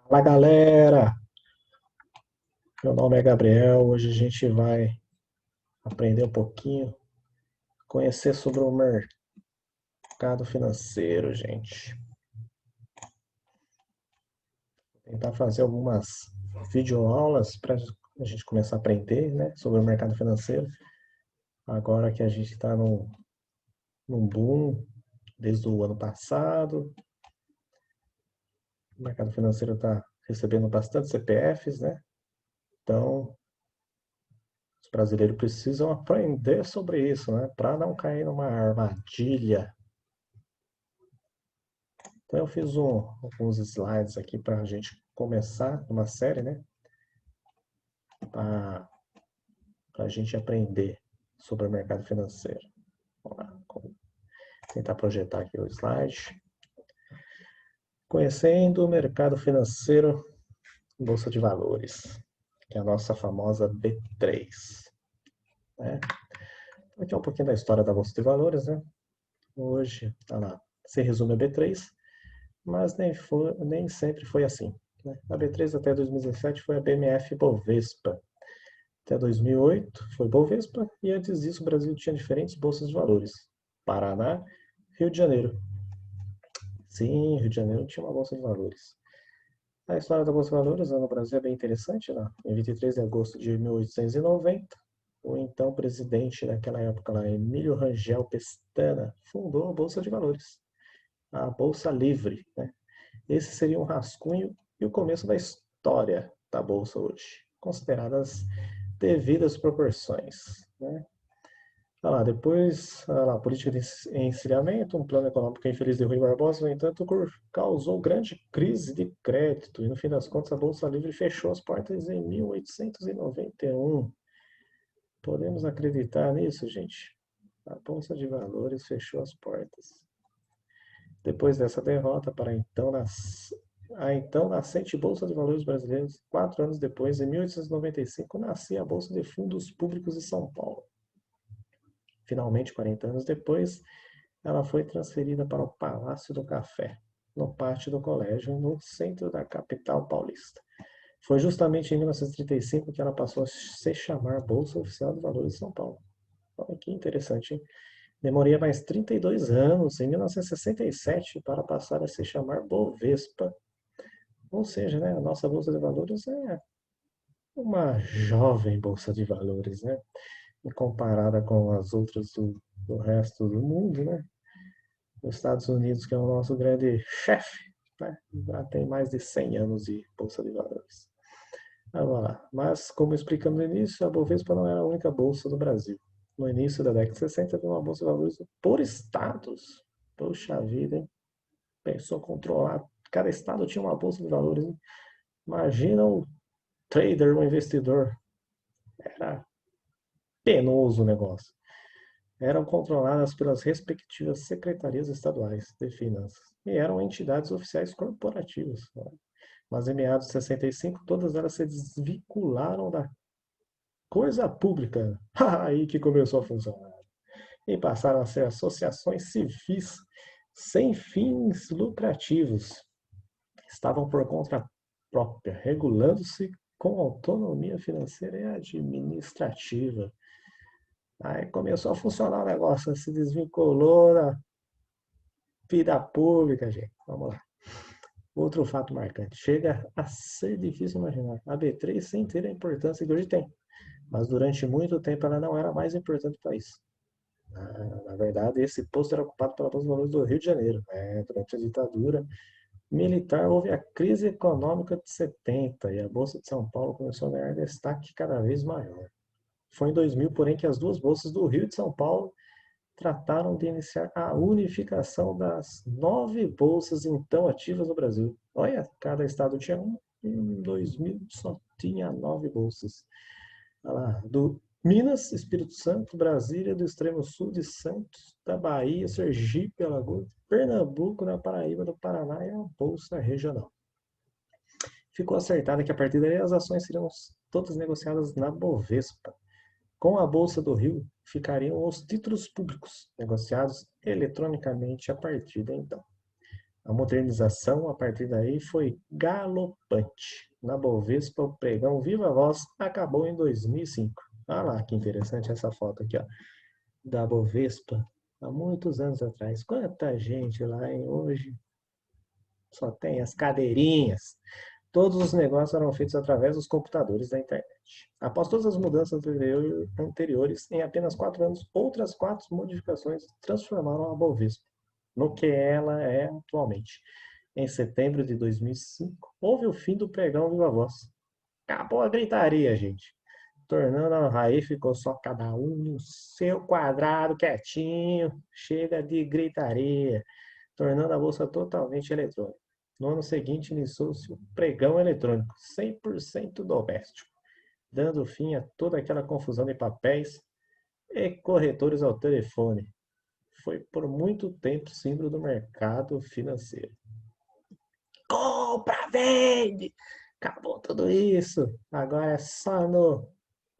Fala galera, meu nome é Gabriel. Hoje a gente vai aprender um pouquinho, conhecer sobre o mercado financeiro, gente. Tentar fazer algumas videoaulas para a gente começar a aprender, né, sobre o mercado financeiro. Agora que a gente está num boom desde o ano passado, o mercado financeiro está recebendo bastante CPFs, né? Então, os brasileiros precisam aprender sobre isso, né, para não cair numa armadilha. Então eu fiz alguns slides aqui para a gente começar uma série, né? Para a gente aprender sobre o mercado financeiro. Vamos lá, tentar projetar aqui o slide. Conhecendo o mercado financeiro, Bolsa de Valores, que é a nossa famosa B3. Né? Aqui é um pouquinho da história da Bolsa de Valores, né? Hoje, tá lá, se resume a B3, mas nem sempre foi assim. Né? A B3 até 2017 foi a BMF Bovespa. Até 2008 foi Bovespa e antes disso o Brasil tinha diferentes bolsas de valores. Paraná, Rio de Janeiro. Sim, Rio de Janeiro tinha uma bolsa de valores. A história da bolsa de valores no Brasil é bem interessante. Né? Em 23 de agosto de 1890, o então presidente daquela época, lá, Emílio Rangel Pestana, fundou a Bolsa de Valores, a Bolsa Livre. Né? Esse seria um rascunho e o começo da história da Bolsa hoje, consideradas devidas proporções. Né? Olha lá, depois, olha lá, política de encilhamento, um plano econômico infeliz de Rui Barbosa, no entanto, causou grande crise de crédito e, no fim das contas, a Bolsa Livre fechou as portas em 1891. Podemos acreditar nisso, gente? A Bolsa de Valores fechou as portas. Depois dessa derrota para a então nascente Bolsa de Valores brasileiros, 4 anos depois, em 1895, nascia a Bolsa de Fundos Públicos de São Paulo. Finalmente, 40 anos depois, ela foi transferida para o Palácio do Café, no pátio do colégio, no centro da capital paulista. Foi justamente em 1935 que ela passou a se chamar Bolsa Oficial de Valores de São Paulo. Olha que interessante, hein? Demoraria mais 32 anos, em 1967, para passar a se chamar Bovespa. Ou seja, né, a nossa Bolsa de Valores é uma jovem Bolsa de Valores, né? E comparada com as outras do resto do mundo, né? Os Estados Unidos, que é o nosso grande chefe, né? Já tem mais de 100 anos de Bolsa de Valores. Vamos lá. Mas, como explicamos no início, a Bovespa não era a única bolsa do Brasil. No início da década de 60, havia uma bolsa de valores por estados. Poxa vida, hein? Pensou controlar. Cada estado tinha uma bolsa de valores. Hein? Imagina um trader, um investidor. Era penoso o negócio. Eram controladas pelas respectivas secretarias estaduais de finanças e eram entidades oficiais corporativas. Né? Mas em meados de 65, todas elas se desvincularam da coisa pública. Aí que começou a funcionar. E passaram a ser associações civis sem fins lucrativos. Estavam por conta própria, regulando-se com autonomia financeira e administrativa. Aí começou a funcionar o negócio, se desvinculou da vida pública, gente. Vamos lá. Outro fato marcante. Chega a ser difícil imaginar a B3 sem ter a importância que hoje tem. Mas durante muito tempo ela não era a mais importante do país. Na verdade, esse posto era ocupado pela Bolsa de Valores do Rio de Janeiro. Durante a ditadura militar, houve a crise econômica de 70 e a Bolsa de São Paulo começou a ganhar destaque cada vez maior. Foi em 2000, porém, que as duas bolsas do Rio e de São Paulo trataram de iniciar a unificação das 9 bolsas então ativas no Brasil. Olha, cada estado tinha uma, em 2000 só tinha 9 bolsas. Olha lá, do Minas, Espírito Santo, Brasília, do extremo sul de Santos, da Bahia, Sergipe, Alagoas, Pernambuco, da Paraíba, do Paraná e a Bolsa Regional. Ficou acertado que a partir daí as ações seriam todas negociadas na Bovespa. Com a Bolsa do Rio, ficariam os títulos públicos, negociados eletronicamente a partir de então. A modernização, a partir daí, foi galopante. Na Bovespa, o pregão Viva Voz acabou em 2005. Olha lá que interessante essa foto aqui, ó, da Bovespa, há muitos anos atrás. Quanta gente lá, hein? Hoje só tem as cadeirinhas. Todos os negócios eram feitos através dos computadores da internet. Após todas as mudanças anteriores, em apenas 4 anos, outras 4 modificações transformaram a Bovespa no que ela é atualmente. Em setembro de 2005, houve o fim do pregão Viva Voz. Acabou a gritaria, gente. Tornando a raiz, ficou só cada um no seu quadrado, quietinho. Chega de gritaria. Tornando a bolsa totalmente eletrônica. No ano seguinte, iniciou-se o pregão eletrônico, 100% doméstico, dando fim a toda aquela confusão de papéis e corretores ao telefone. Foi por muito tempo símbolo do mercado financeiro. Compra, vende! Acabou tudo isso. Agora é só no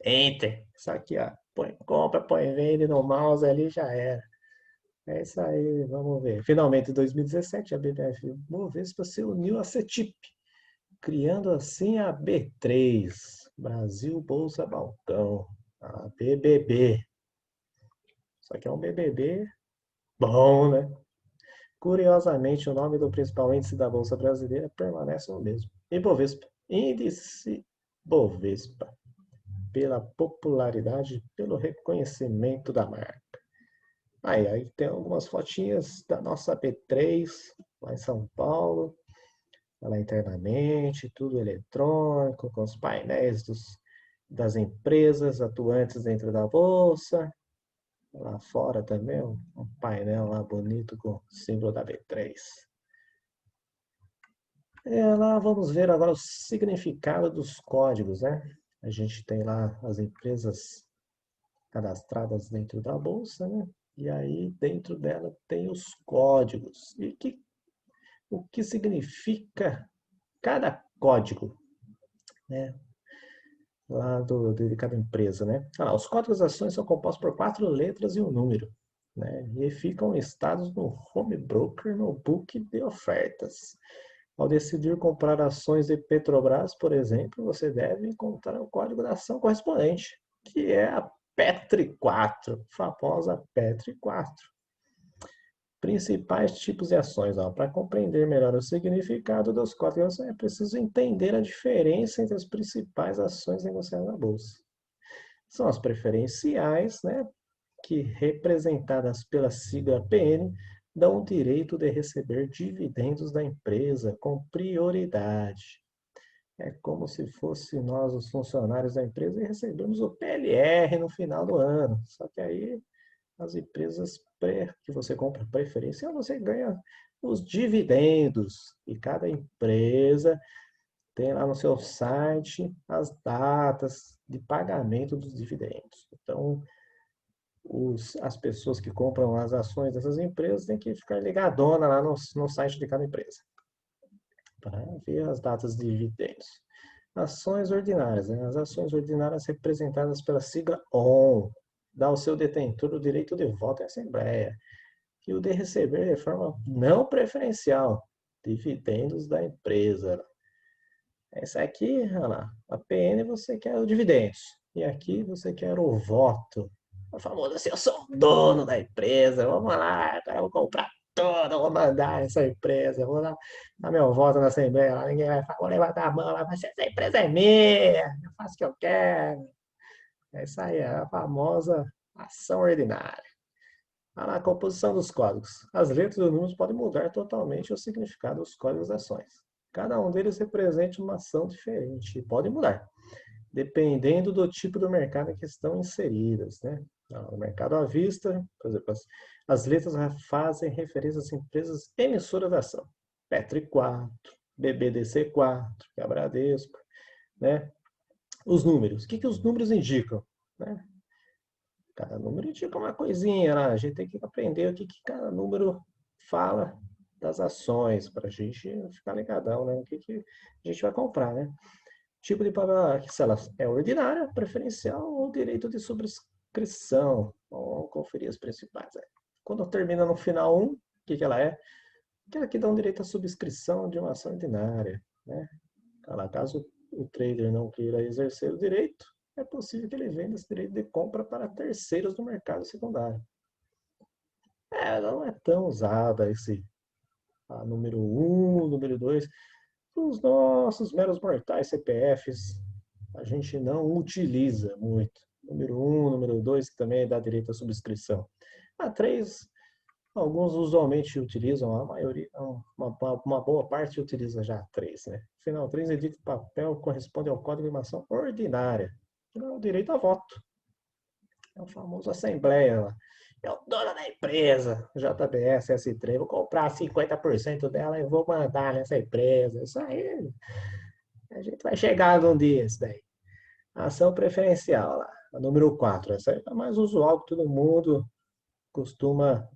Enter. Isso aqui, ó. Põe compra, põe vende no mouse ali já era. É isso aí, vamos ver. Finalmente, em 2017, a BBF Bovespa se uniu à CETIP, criando assim a B3, Brasil Bolsa Balcão, a BBB. Só que é um BBB bom, né? Curiosamente, o nome do principal índice da Bolsa Brasileira permanece o mesmo. Ibovespa. Índice Bovespa. Pela popularidade, pelo reconhecimento da marca. Aí tem algumas fotinhas da nossa B3, lá em São Paulo, lá internamente, tudo eletrônico, com os painéis das empresas atuantes dentro da Bolsa. Lá fora também, um painel lá bonito com o símbolo da B3. Lá vamos ver agora o significado dos códigos, né? A gente tem lá as empresas cadastradas dentro da bolsa, né? E aí dentro dela tem os códigos. E o que significa cada código, né? Lá de cada empresa, né? Os códigos das ações são compostos por 4 letras e um número, né? E ficam listados no Home Broker no book de ofertas. Ao decidir comprar ações de Petrobras, por exemplo, você deve encontrar o código da ação correspondente, que é a PETRI4, famosa PETRI4. Principais tipos de ações. Para compreender melhor o significado dos códigos, é preciso entender a diferença entre as principais ações negociadas na Bolsa. São as preferenciais, né, que, representadas pela sigla PN, dão o direito de receber dividendos da empresa com prioridade. É como se fosse nós, os funcionários da empresa, e recebemos o PLR no final do ano. Só que aí, as empresas que você compra preferência, você ganha os dividendos. E cada empresa tem lá no seu site as datas de pagamento dos dividendos. Então, as pessoas que compram as ações dessas empresas têm que ficar ligadona lá no site de cada empresa para ver as datas de dividendos. Ações ordinárias, né? As ações ordinárias representadas pela sigla ON, dá ao seu detentor o direito de voto em assembleia e o de receber de forma não preferencial dividendos da empresa. Essa aqui, olha lá, a PN você quer o dividendos e aqui você quer o voto. O famoso assim, eu sou o dono da empresa, vamos lá, agora eu vou comprar tudo, vou mandar essa empresa, vou dar meu voto na Assembleia, lá, ninguém vai falar, vou levantar a mão, lá, mas essa empresa é minha, eu faço o que eu quero. Essa aí é a famosa ação ordinária. A composição dos códigos. As letras e os números podem mudar totalmente o significado dos códigos das ações. Cada um deles representa uma ação diferente e pode mudar, dependendo do tipo do mercado em que estão inseridas, né? No mercado à vista, por exemplo, as letras fazem referência às empresas emissoras da ação. Petri 4, BBDC 4, que é a Bradesco, né? Os números. O que os números indicam? Né? Cada número indica uma coisinha lá. A gente tem que aprender o que cada número fala das ações para a gente ficar ligadão, né? O que a gente vai comprar, né? Tipo de pagamento, se ela é ordinária, preferencial ou direito de subscrição. Vamos conferir as principais. Quando termina no final 1, o que ela é? aquela que dá um direito à subscrição de uma ação ordinária, né? Caso o trader não queira exercer o direito, é possível que ele venda esse direito de compra para terceiros no mercado secundário. Não é tão usada esse número 1, número 2. Os nossos meros mortais CPFs, a gente não utiliza muito. Número 1, número 2, que também dá direito à subscrição. A 3, alguns usualmente utilizam, a maioria, uma boa parte utiliza já a 3, né? Afinal, 3 edita papel corresponde ao Código de Ação Ordinária, que não é o direito a voto. É o famoso assembleia lá. É o dono da empresa, JBS S3, vou comprar 50% dela e vou mandar nessa empresa. Isso aí, a gente vai chegar num dia isso daí. Ação preferencial lá, a número 4. Essa é a mais usual que todo mundo costuma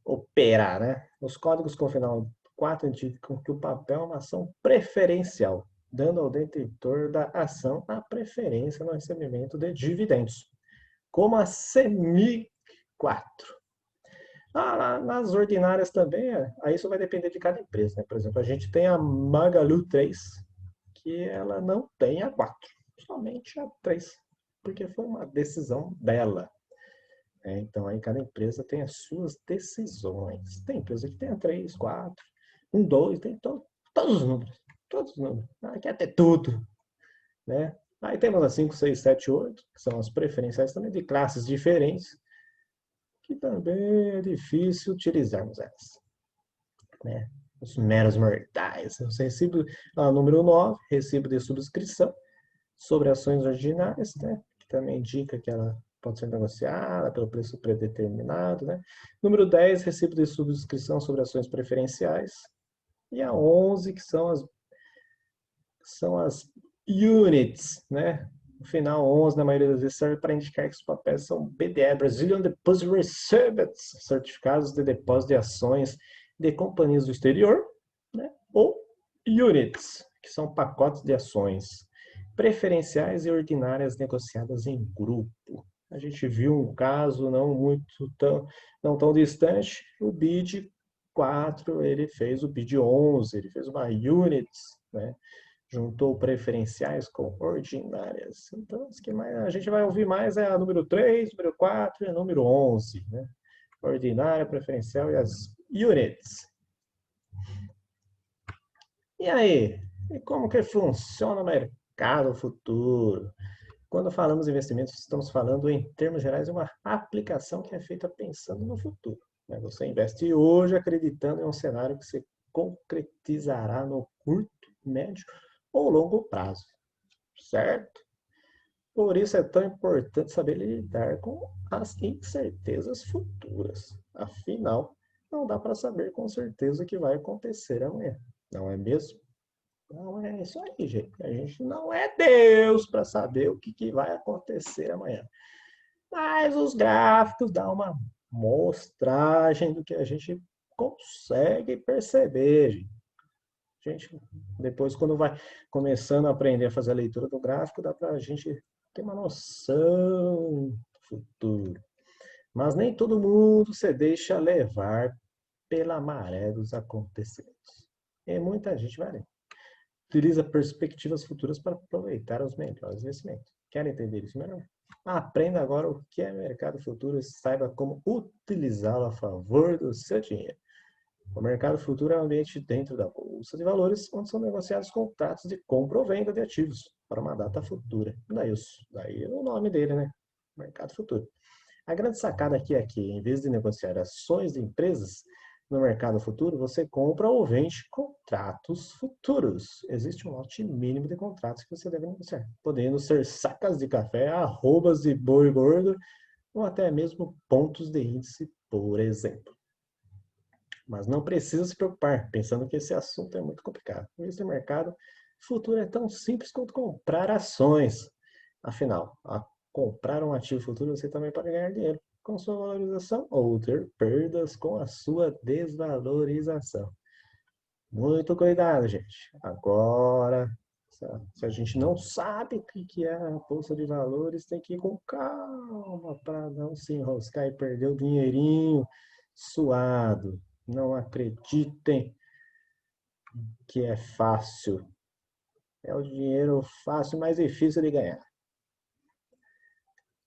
operar, né? Os códigos com final 4 indicam que o papel é uma ação preferencial, dando ao detentor da ação a preferência no recebimento de dividendos, como a CEMIG 4. Nas ordinárias também, aí isso vai depender de cada empresa, né? Por exemplo, a gente tem a Magalu 3, que ela não tem a 4, somente a 3, porque foi uma decisão dela. Então, aí cada empresa tem as suas decisões. Tem empresa que tem a 3, 4, 1, 2, tem todos os números. Todos os números. Quer ter tudo. Né? Aí temos a 5, 6, 7, 8, que são as preferenciais também de classes diferentes, que também é difícil utilizarmos elas. Né? Os meros mortais. Os recibos, número 9, recibo de subscrição sobre ações ordinárias, né? Que também indica que ela pode ser negociada pelo preço predeterminado, né? Número 10, recibo de subscrição sobre ações preferenciais. E a 11, que são as units, né? No final, 11, na maioria das vezes, serve para indicar que os papéis são BDR, Brazilian Deposit Receipts, certificados de depósito de ações de companhias do exterior, né? Ou units, que são pacotes de ações preferenciais e ordinárias negociadas em grupo. A gente viu um caso não tão distante, o BID 4, ele fez o BID 11, ele fez uma units, né? Juntou preferenciais com ordinárias. Então, as que a gente vai ouvir mais é a número 3, número 4 e a número 11, né? Ordinária, preferencial e as units. E aí? E como que funciona o mercado futuro? Quando falamos em investimentos, estamos falando, em termos gerais, de uma aplicação que é feita pensando no futuro. Você investe hoje acreditando em um cenário que se concretizará no curto, médio ou longo prazo, certo? Por isso é tão importante saber lidar com as incertezas futuras. Afinal, não dá para saber com certeza o que vai acontecer amanhã, não é mesmo? Não é isso aí, gente. A gente não é Deus para saber o que vai acontecer amanhã. Mas os gráficos dão uma mostragem do que a gente consegue perceber. Gente, depois, quando vai começando a aprender a fazer a leitura do gráfico, dá para a gente ter uma noção do futuro. Mas nem todo mundo se deixa levar pela maré dos acontecimentos. E muita gente vai utiliza perspectivas futuras para aproveitar os melhores investimentos. Quer entender isso melhor? Aprenda agora o que é mercado futuro e saiba como utilizá-lo a favor do seu dinheiro. O mercado futuro é um ambiente dentro da bolsa de valores, onde são negociados contratos de compra ou venda de ativos para uma data futura. Daí é o nome dele, né? Mercado futuro. A grande sacada aqui é que, em vez de negociar ações de empresas no mercado futuro, você compra ou vende contratos futuros. Existe um lote mínimo de contratos que você deve negociar, podendo ser sacas de café, arrobas de boi gordo ou até mesmo pontos de índice, por exemplo. Mas não precisa se preocupar, pensando que esse assunto é muito complicado. Esse mercado futuro é tão simples quanto comprar ações. Afinal, a comprar um ativo futuro você também pode ganhar dinheiro com sua valorização ou ter perdas com a sua desvalorização. Muito cuidado, gente. Agora, se a gente não sabe o que é a bolsa de valores, tem que ir com calma para não se enroscar e perder o dinheirinho suado. Não acreditem que é fácil. É o dinheiro fácil, mais difícil de ganhar.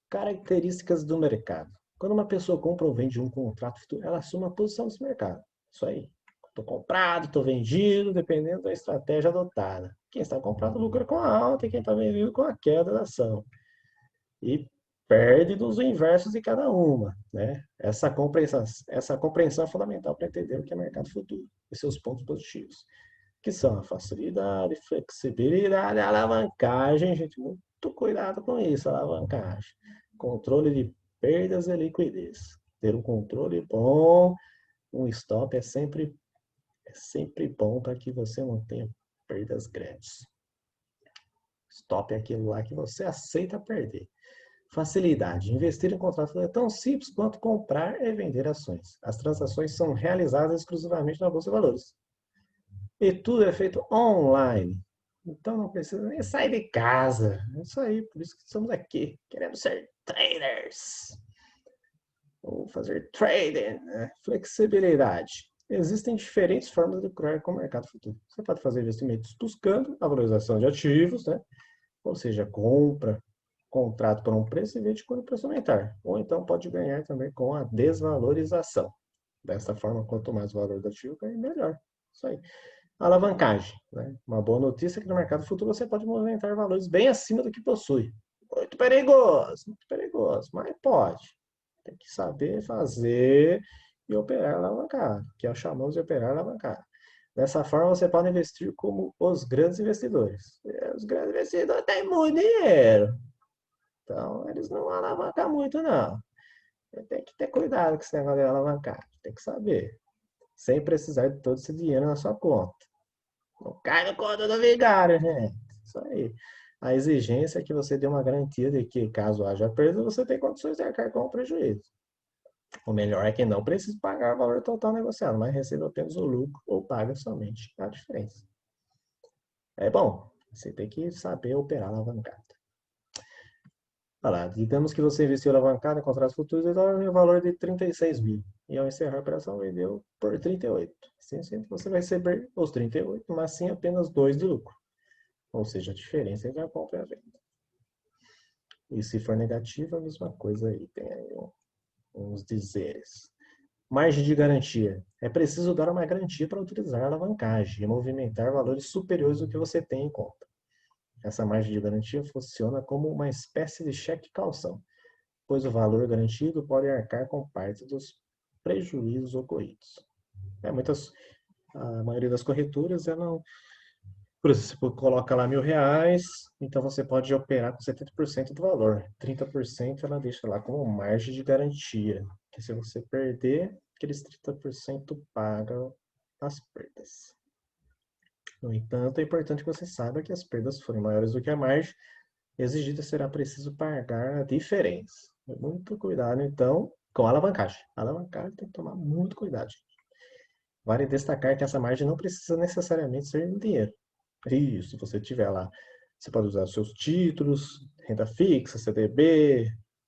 Características do mercado. Quando uma pessoa compra ou vende um contrato futuro, ela assume uma posição nesse mercado. Isso aí. Estou comprado, estou vendido, dependendo da estratégia adotada. Quem está comprado lucra com a alta e quem está vendido com a queda da ação. E perde dos inversos de cada uma. Né? Essa compreensão é fundamental para entender o que é mercado futuro e seus pontos positivos, que são a facilidade, flexibilidade, a alavancagem, gente, muito cuidado com isso, alavancagem. Controle de perdas e liquidez. Ter um controle bom, um stop é sempre bom para que você não tenha perdas grandes. Stop é aquilo lá que você aceita perder. Facilidade. Investir em contratos é tão simples quanto comprar e vender ações. As transações são realizadas exclusivamente na Bolsa de Valores. E tudo é feito online. Então não precisa nem sair de casa. É isso aí, por isso que estamos aqui. Queremos ser traders. Ou fazer trading, né? Flexibilidade. Existem diferentes formas de lucrar com o mercado futuro. Você pode fazer investimentos buscando a valorização de ativos, né? Ou seja, compra, contrato por um preço e vende quando o preço aumentar. Ou então pode ganhar também com a desvalorização. Dessa forma, quanto mais o valor do ativo ganha, melhor. Isso aí. Alavancagem. Né? Uma boa notícia é que no mercado futuro você pode movimentar valores bem acima do que possui. Muito perigoso, mas pode. Tem que saber fazer e operar alavancado, que é o chamamos de operar alavancado. Dessa forma, você pode investir como os grandes investidores. Os grandes investidores têm muito dinheiro, então eles não alavancam muito, não. Tem que ter cuidado com esse negócio de alavancar, tem que saber, sem precisar de todo esse dinheiro na sua conta. Não cai no conta do vigário, gente. Isso aí. A exigência é que você dê uma garantia de que, caso haja perda, você tem condições de arcar com o prejuízo. O melhor é que não precise pagar o valor total negociado, mas receba apenas o lucro ou paga somente a diferença. É bom, você tem que saber operar alavancada. Olha lá, digamos que você investiu alavancada em contratos futuros e dá um valor de 36 mil. E ao encerrar a operação, vendeu por 38. Assim, você vai receber os 38, mas sim apenas 2 de lucro. Ou seja, a diferença entre a compra e a venda. E se for negativo, a mesma coisa aí. Tem aí uns dizeres. Margem de garantia. É preciso dar uma garantia para utilizar a alavancagem e movimentar valores superiores do que você tem em conta. Essa margem de garantia funciona como uma espécie de cheque-calção, pois o valor garantido pode arcar com parte dos prejuízos ocorridos. A maioria das corretoras, ela, por exemplo, coloca lá R$ 1.000, então você pode operar com 70% do valor. 30% ela deixa lá como margem de garantia, que se você perder, aqueles 30% pagam as perdas. No entanto, é importante que você saiba que as perdas forem maiores do que a margem exigida, será preciso pagar a diferença. Muito cuidado, então, com a alavancagem. A alavancagem tem que tomar muito cuidado. Vale destacar que essa margem não precisa necessariamente ser em dinheiro. Isso, se você tiver lá, você pode usar seus títulos, renda fixa, CDB,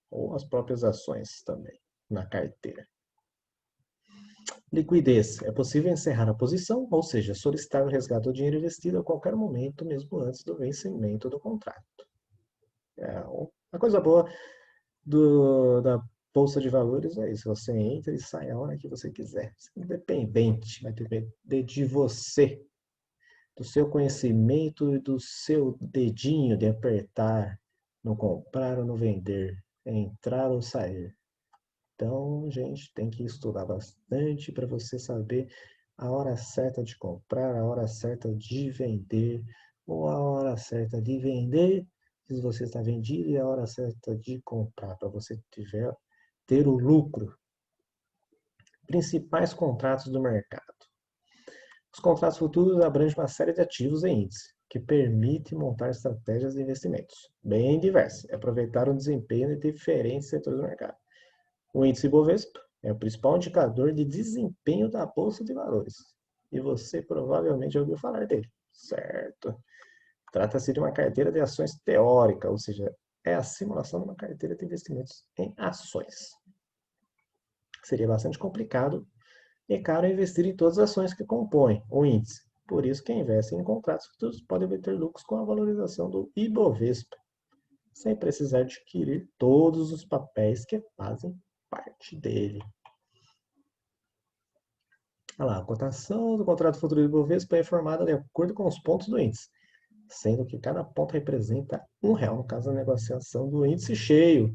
ou as próprias ações também na carteira. Liquidez. É possível encerrar a posição, ou seja, solicitar o resgate do dinheiro investido a qualquer momento, mesmo antes do vencimento do contrato. É uma coisa boa da Bolsa de Valores é isso. Você entra e sai a hora que você quiser. Você é independente, vai depender de você, do seu conhecimento e do seu dedinho de apertar, no comprar ou no vender, entrar ou sair. Então, gente, tem que estudar bastante para você saber a hora certa de comprar, a hora certa de vender, ou a hora certa de vender, se você está vendido, e a hora certa de comprar, para você ter o lucro. Principais contratos do mercado. Os contratos futuros abrangem uma série de ativos e índices, que permite montar estratégias de investimentos bem diversas e aproveitar o desempenho de diferentes setores do mercado. O índice Bovespa é o principal indicador de desempenho da Bolsa de Valores. E você provavelmente já ouviu falar dele, certo? Trata-se de uma carteira de ações teórica, ou seja, é a simulação de uma carteira de investimentos em ações. Seria bastante complicado e caro investir em todas as ações que compõem o índice. Por isso, quem investe em contratos futuros pode obter lucros com a valorização do Ibovespa, sem precisar adquirir todos os papéis que fazem parte dele. Olha lá, a cotação do contrato futuro do Ibovespa é formada de acordo com os pontos do índice, sendo que cada ponto representa R$ 1, no caso da negociação do índice cheio,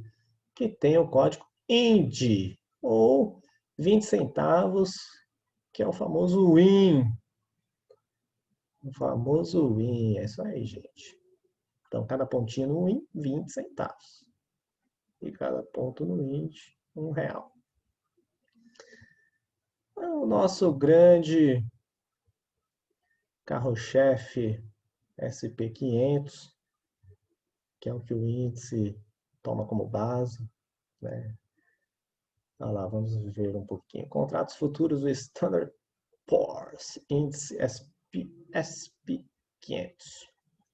que tem o código INDI, ou 20 centavos, que é o famoso WIN. O famoso WIN, é isso aí, gente. Então, cada pontinho no WIN, 20 centavos. E cada ponto no INDI, R$ 1. O nosso grande carro-chefe SP500, que é o que o índice toma como base, né? Olha lá, vamos ver um pouquinho. Contratos futuros do Standard Poor's Índice SP500.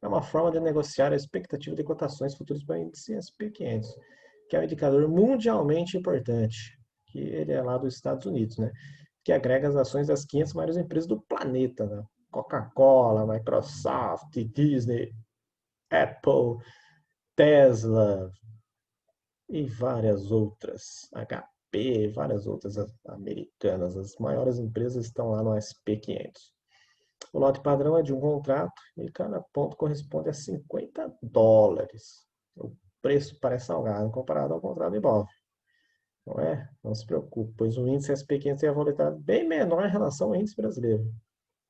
É uma forma de negociar a expectativa de cotações futuras para o índice SP500, que é um indicador mundialmente importante, que ele é lá dos Estados Unidos, né? Que agrega as ações das 500 maiores empresas do planeta, né? Coca-Cola, Microsoft, Disney, Apple, Tesla e várias outras, HP, várias outras americanas. As maiores empresas estão lá no SP500. O lote padrão é de um contrato e cada ponto corresponde a $50. O preço parece salgado comparado ao contrato de Ibov. Não é? Não se preocupe, pois o índice SP500 tem a volatilidade bem menor em relação ao índice brasileiro.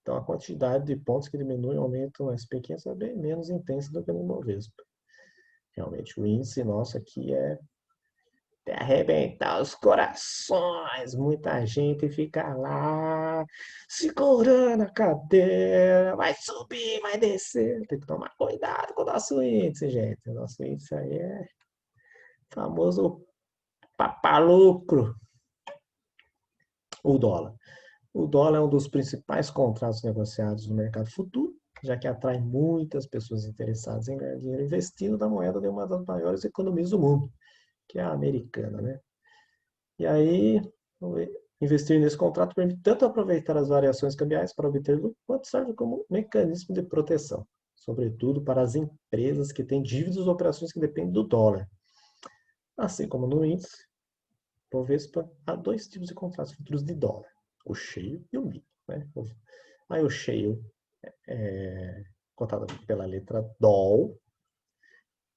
Então, a quantidade de pontos que diminuem ou aumentam no SP500 é bem menos intensa do que no Ibovespa. Realmente, o índice nosso aqui é de arrebentar os corações. Muita gente fica lá segurando a cadeira, vai subir, vai descer. Tem que tomar cuidado com o nosso índice, gente. O nosso índice aí é famoso papalucro. O dólar. O dólar é um dos principais contratos negociados no mercado futuro, já que atrai muitas pessoas interessadas em ganhar dinheiro investindo na moeda de uma das maiores economias do mundo, que é a americana, né? E aí, investir nesse contrato permite tanto aproveitar as variações cambiais para obter lucro, quanto serve como mecanismo de proteção, sobretudo para as empresas que têm dívidas ou operações que dependem do dólar. Assim como no índice, Bovespa, há dois tipos de contratos futuros de dólar, o cheio e o mínimo, né? Aí o cheio é cotado pela letra DOL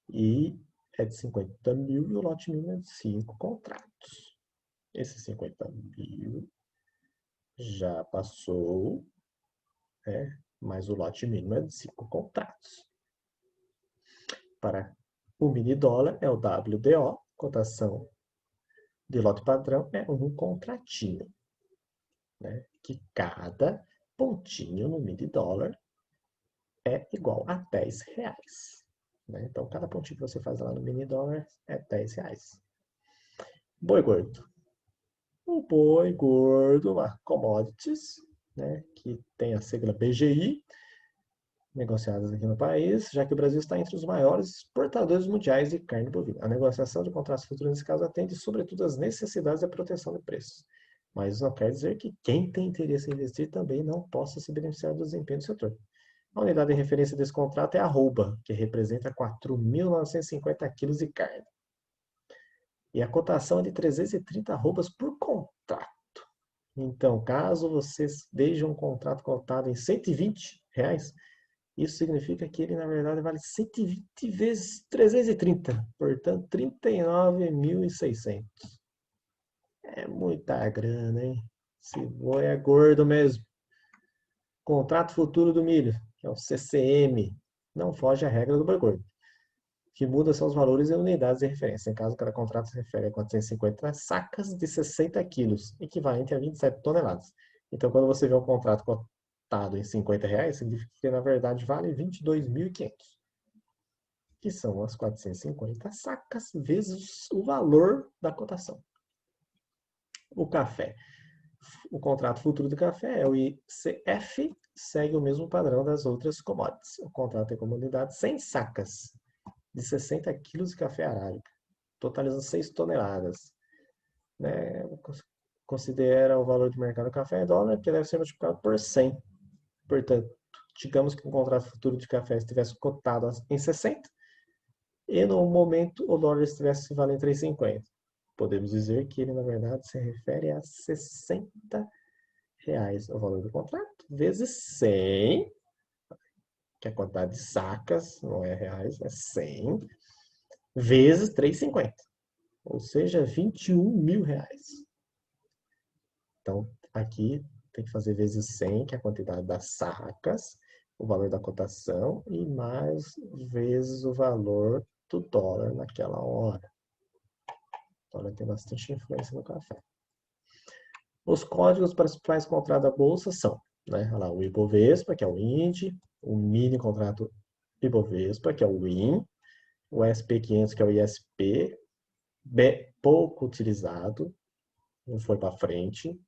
e é de 50 mil e o lote mínimo é de 5 contratos. Esses 50 mil já passou, né? Mas o lote mínimo é de 5 contratos. Para o mini dólar é o WDO, cotação de lote padrão é um contratinho, né? Que cada pontinho no mini dólar é igual a R$ 10. Né? Então, cada pontinho que você faz lá no mini dólar é R$ 10. Boi gordo. O boi gordo, uma commodities, né, que tem a sigla BGI, negociadas aqui no país, já que o Brasil está entre os maiores exportadores mundiais de carne bovina. A negociação de contratos futuros, nesse caso, atende sobretudo às necessidades da proteção de preços. Mas isso não quer dizer que quem tem interesse em investir também não possa se beneficiar do desempenho do setor. A unidade de referência desse contrato é a arroba, que representa 4.950 quilos de carne. E a cotação é de 330 arrobas por contrato. Então, caso vocês vejam um contrato cotado em R$ 120, isso significa que ele, na verdade, vale 120 vezes 330, portanto, 39.600. É muita grana, hein? Esse boi é gordo mesmo. Contrato futuro do milho, que é o CCM, não foge à regra do boi gordo, que muda são os valores em unidades de referência. Em caso, cada contrato se refere a 450 sacas de 60 quilos, equivalente a 27 toneladas. Então, quando você vê um contrato cotado em R$ 50, significa que, na verdade, vale 22.500, que são as 450 sacas vezes o valor da cotação. O café. O contrato futuro do café é o ICF, segue o mesmo padrão das outras commodities. O contrato tem como unidade 100 sacas de 60 quilos de café arábica, totalizando 6 toneladas. Né? considera o valor do mercado do café em dólar, que deve ser multiplicado por 100. Portanto, digamos que um contrato futuro de café estivesse cotado em 60 e no momento o dólar estivesse valendo 3,50. Podemos dizer que ele, na verdade, se refere a R$60 o valor do contrato, vezes 100, que é a quantidade de sacas, não é reais, é 100, vezes 3,50, ou seja, R$21.000. Então, aqui tem que fazer vezes 100, que é a quantidade das sacas, o valor da cotação, e mais vezes o valor do dólar naquela hora. O dólar tem bastante influência no café. Os códigos para os principais contratos da Bolsa são, né, lá, o Ibovespa, que é o índice, o mini contrato Ibovespa, que é o WIN, o SP500, que é o ISP, pouco utilizado, não foi para frente.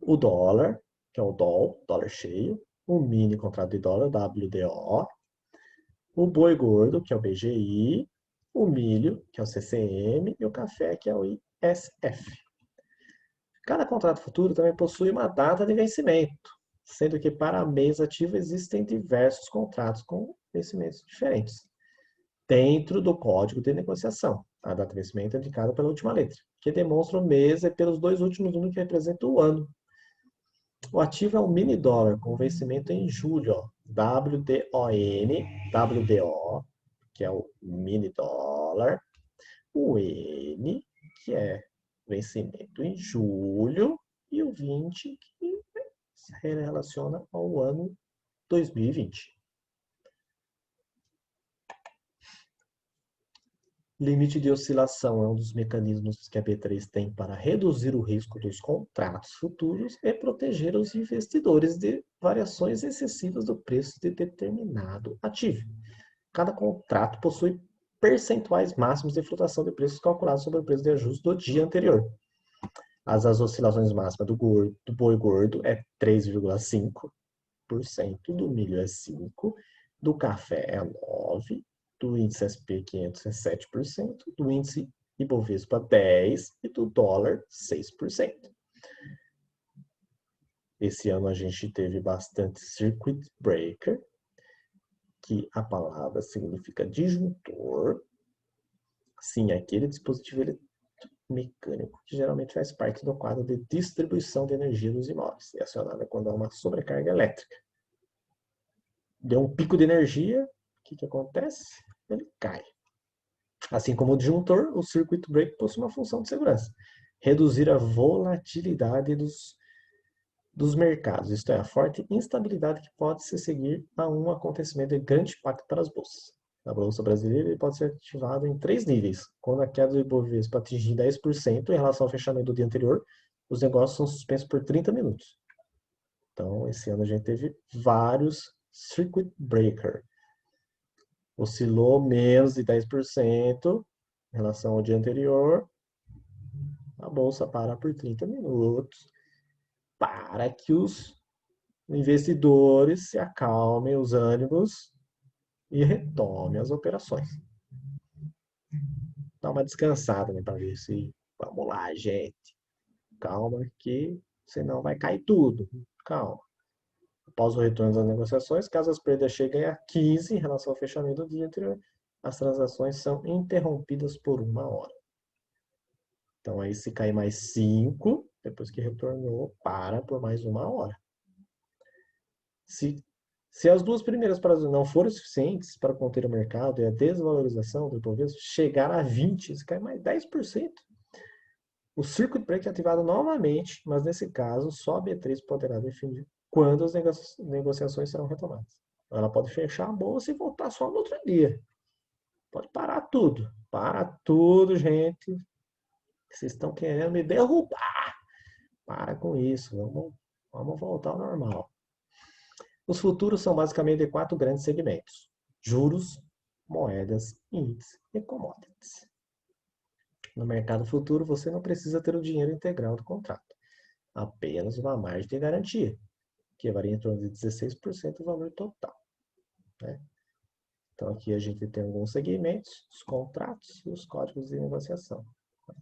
O dólar, que é o DOL, dólar cheio, o mini contrato de dólar, WDO, o boi gordo, que é o BGI, o milho, que é o CCM, e o café, que é o ISF. Cada contrato futuro também possui uma data de vencimento, sendo que para mês ativo existem diversos contratos com vencimentos diferentes. Dentro do código de negociação, a data de vencimento é indicada pela última letra, que demonstra o mês e pelos dois últimos números que representam o ano. O ativo é um mini dólar com vencimento em julho, ó, WDO, que é o mini dólar, o N, que é vencimento em julho, e o 20, que se relaciona ao ano 2020. Limite de oscilação é um dos mecanismos que a B3 tem para reduzir o risco dos contratos futuros e proteger os investidores de variações excessivas do preço de determinado ativo. Cada contrato possui percentuais máximos de flutuação de preços calculados sobre o preço de ajuste do dia anterior. As oscilações máximas do boi gordo é 3,5%, do milho é 5%, do café é 9%, do índice SP500 é 7%, do índice Ibovespa 10% e do dólar 6%. Esse ano a gente teve bastante circuit breaker, que a palavra significa disjuntor. Sim, aquele dispositivo mecânico que geralmente faz parte do quadro de distribuição de energia dos imóveis, e acionado quando há uma sobrecarga elétrica. Deu um pico de energia, o que acontece? Ele cai. Assim como o disjuntor, o circuit breaker possui uma função de segurança: reduzir a volatilidade dos mercados, isto é, a forte instabilidade que pode se seguir a um acontecimento de grande impacto para as bolsas. Na Bolsa Brasileira, ele pode ser ativado em 3 níveis. Quando a queda do Ibovespa atingir 10% em relação ao fechamento do dia anterior, os negócios são suspensos por 30 minutos. Então, esse ano a gente teve vários circuit breaker. Oscilou menos de 10% em relação ao dia anterior, a bolsa para por 30 minutos para que os investidores se acalmem os ânimos e retomem as operações. Dá uma descansada, né, para ver se vamos lá, gente. Calma que senão vai cair tudo. Calma. Após o retorno das negociações, caso as perdas cheguem a 15 em relação ao fechamento do dia anterior, as transações são interrompidas por 1 hora. Então aí se cair mais 5, depois que retornou, para por mais 1 hora. Se as duas primeiras paradas não forem suficientes para conter o mercado e a desvalorização do Ibovespa chegar a 20, se cair mais 10%, o circuit break é ativado novamente, mas nesse caso só a B3 poderá definir quando as negociações serão retomadas. Ela pode fechar a bolsa e voltar só no outro dia. Pode parar tudo. Para tudo, gente. Vocês estão querendo me derrubar. Para com isso. Vamos voltar ao normal. Os futuros são basicamente 4 grandes segmentos: juros, moedas, índices e commodities. No mercado futuro, você não precisa ter o dinheiro integral do contrato, apenas uma margem de garantia, que varia em torno de 16% do valor total. Né? Então, aqui a gente tem alguns segmentos, os contratos e os códigos de negociação.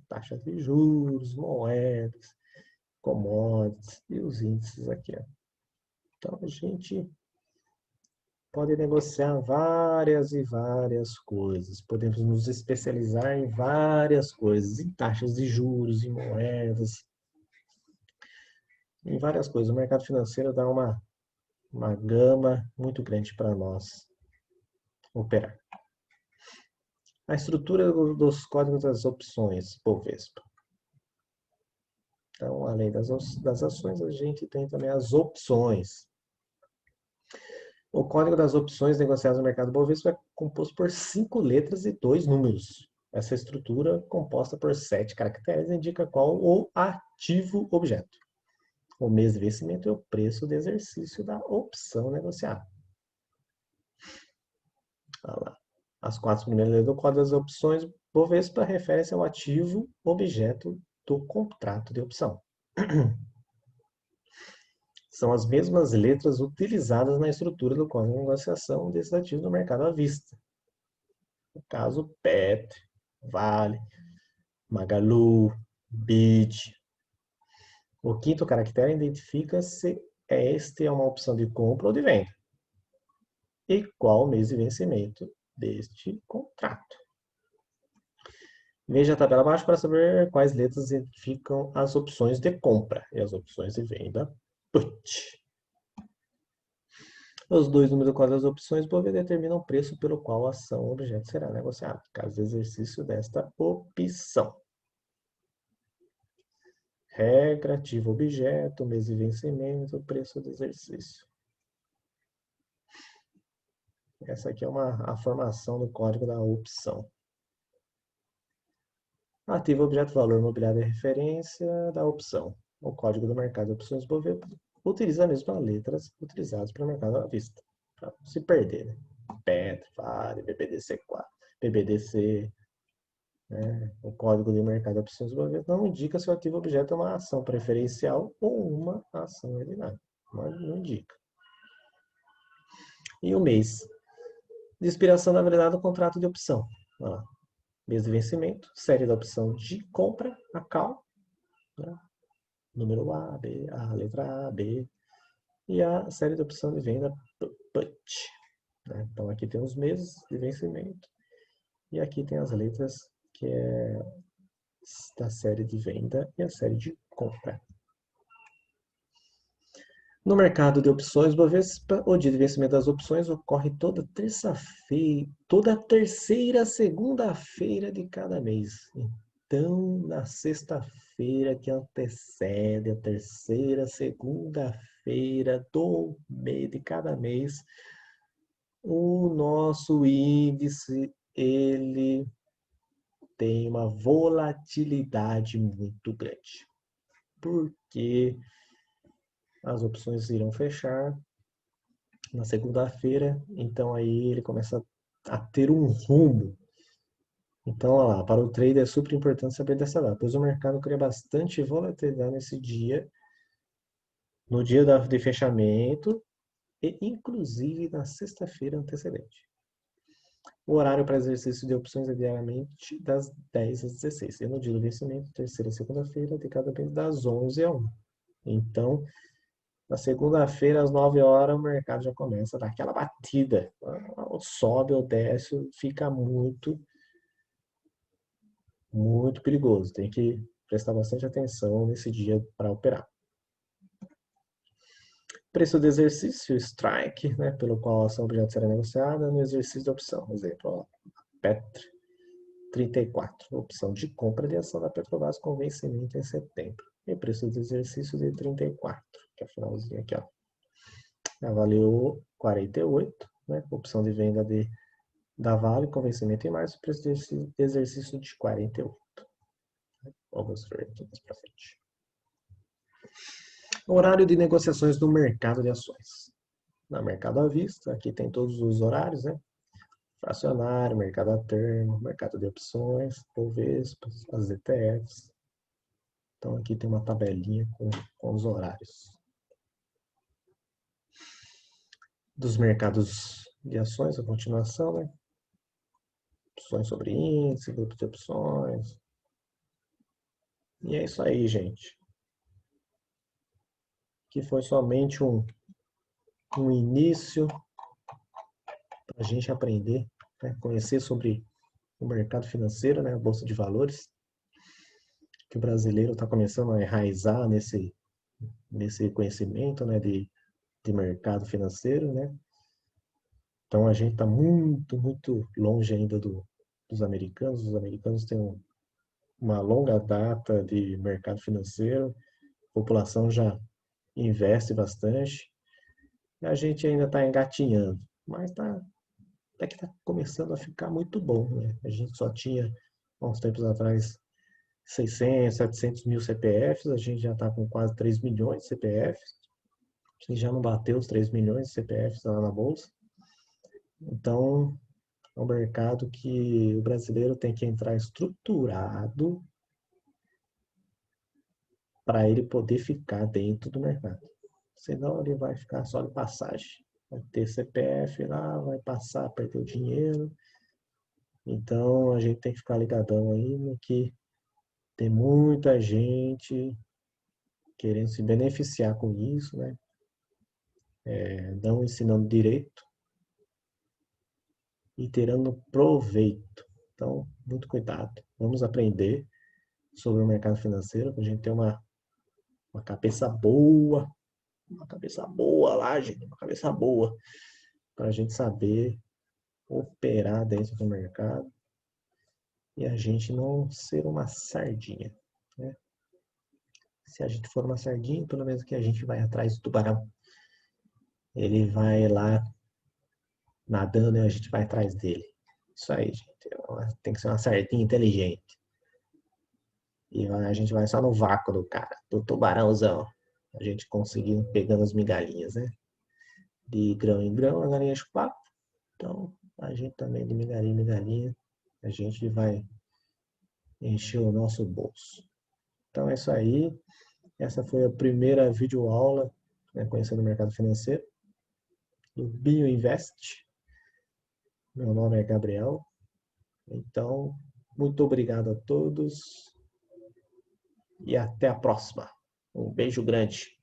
Taxa de juros, moedas, commodities e os índices aqui. Ó. Então, a gente pode negociar várias e várias coisas. Podemos nos especializar em várias coisas, em taxas de juros, em moedas, em várias coisas. O mercado financeiro dá uma gama muito grande para nós operar. A estrutura dos códigos das opções, Bovespa. Então, além das ações, a gente tem também as opções. O código das opções negociadas no mercado Bovespa é composto por 5 letras e 2 números. Essa estrutura, composta por 7 caracteres, indica qual o ativo objeto, o mês de vencimento e o preço de exercício da opção negociada. Olha lá. As 4 primeiras letras do código das opções Bovespa referem-se ao ativo objeto do contrato de opção. São as mesmas letras utilizadas na estrutura do código de negociação desses ativos no mercado à vista. No caso, PET, Vale, Magalu, BID. O quinto caractere identifica se este é uma opção de compra ou de venda. E qual o mês de vencimento deste contrato. Veja a tabela abaixo para saber quais letras identificam as opções de compra e as opções de venda put. Os dois números do quadro das opções determinam o preço pelo qual a ação ou objeto será negociado, caso de exercício desta opção. Regra, ativo objeto, mês de vencimento, preço do exercício. Essa aqui é a formação do código da opção. Ativo objeto, valor imobiliário é referência da opção. O código do mercado de opções Bovespa utiliza as mesmas letras utilizadas para o mercado à vista. Para não se perder, né? PET, Vale, BBDC4, BBDC, né? O código de mercado de opções Bovespa não indica se o ativo objeto é uma ação preferencial ou uma ação ordinária. Mas não indica. E o mês de expiração da validade do contrato de opção. Olha lá. Mês de vencimento, série da opção de compra, a CAL, né? Número A, B, a letra A, B, e a série de opção de venda PUT. Né? Então aqui tem os meses de vencimento, e aqui tem as letras que é da série de venda e a série de compra. No mercado de opções Bovespa, o dia de vencimento das opções ocorre toda terça-feira, toda terceira segunda-feira de cada mês. Então, na sexta-feira que antecede a terceira segunda-feira do mês de cada mês, o nosso índice ele tem uma volatilidade muito grande. Porque as opções irão fechar na segunda-feira, então aí ele começa a ter um rumo. Então, olha lá, para o trader é super importante saber dessa data, pois o mercado cria bastante volatilidade nesse dia, no dia de fechamento e inclusive na sexta-feira antecedente. O horário para exercício de opções é diariamente das 10 às 16. E no dia do vencimento, terceira e segunda-feira, de cada mês, das 11 a 1. Então, na segunda-feira, às 9 horas, o mercado já começa a dar aquela batida. Ou sobe ou desce, fica muito, muito perigoso. Tem que prestar bastante atenção nesse dia para operar. Preço de exercício, strike, né, pelo qual a ação objeto será negociada no exercício de opção. Exemplo, ó, Petro 34, opção de compra de ação da Petrobras com vencimento em setembro. E preço de exercício de 34, que é o finalzinho aqui, ó. Avaliou 48, né? Opção de venda da Vale com vencimento em março, preço de exercício de 48. Vamos ver aqui mais para frente. Horário de negociações do mercado de ações. No mercado à vista, aqui tem todos os horários, né? Fracionário, mercado a termo, mercado de opções, Bovespa, as ETFs. Então aqui tem uma tabelinha com os horários. Dos mercados de ações, a continuação, né? Opções sobre índice, grupo de opções. E é isso aí, gente. Que foi somente um início para a gente aprender, né? Conhecer sobre o mercado financeiro, né? A Bolsa de Valores, que o brasileiro está começando a enraizar nesse conhecimento, né? De mercado financeiro, né? Então a gente está muito longe ainda dos americanos. Os americanos têm uma longa data de mercado financeiro, a população já investe bastante, e a gente ainda está engatinhando, mas até que está começando a ficar muito bom, né? A gente só tinha, há uns tempos atrás, 600, 700 mil CPFs, a gente já está com quase 3 milhões de CPFs, a gente já não bateu os 3 milhões de CPFs lá na Bolsa. Então, é um mercado que o brasileiro tem que entrar estruturado para ele poder ficar dentro do mercado. Senão ele vai ficar só de passagem. Vai ter CPF lá, vai passar, perder o dinheiro. Então a gente tem que ficar ligadão aí no que tem muita gente querendo se beneficiar com isso, né? Não ensinando direito e tirando proveito. Então, muito cuidado. Vamos aprender sobre o mercado financeiro para a gente ter uma cabeça boa lá, gente, uma cabeça boa para a gente saber operar dentro do mercado e a gente não ser uma sardinha, né? Se a gente for uma sardinha, pelo menos que a gente vai atrás do tubarão. Ele vai lá nadando e a gente vai atrás dele. Isso aí, gente. Tem que ser uma sardinha inteligente. E a gente vai só no vácuo do cara, do tubarãozão. A gente conseguiu pegando as migalhinhas, né? De grão em grão, a galinha de papo. Então, a gente também de migalhinha em migalhinha, a gente vai encher o nosso bolso. Então é isso aí. Essa foi a primeira videoaula, né, conhecendo o mercado financeiro do BioInvest. Meu nome é Gabriel. Então, muito obrigado a todos e até a próxima. Um beijo grande.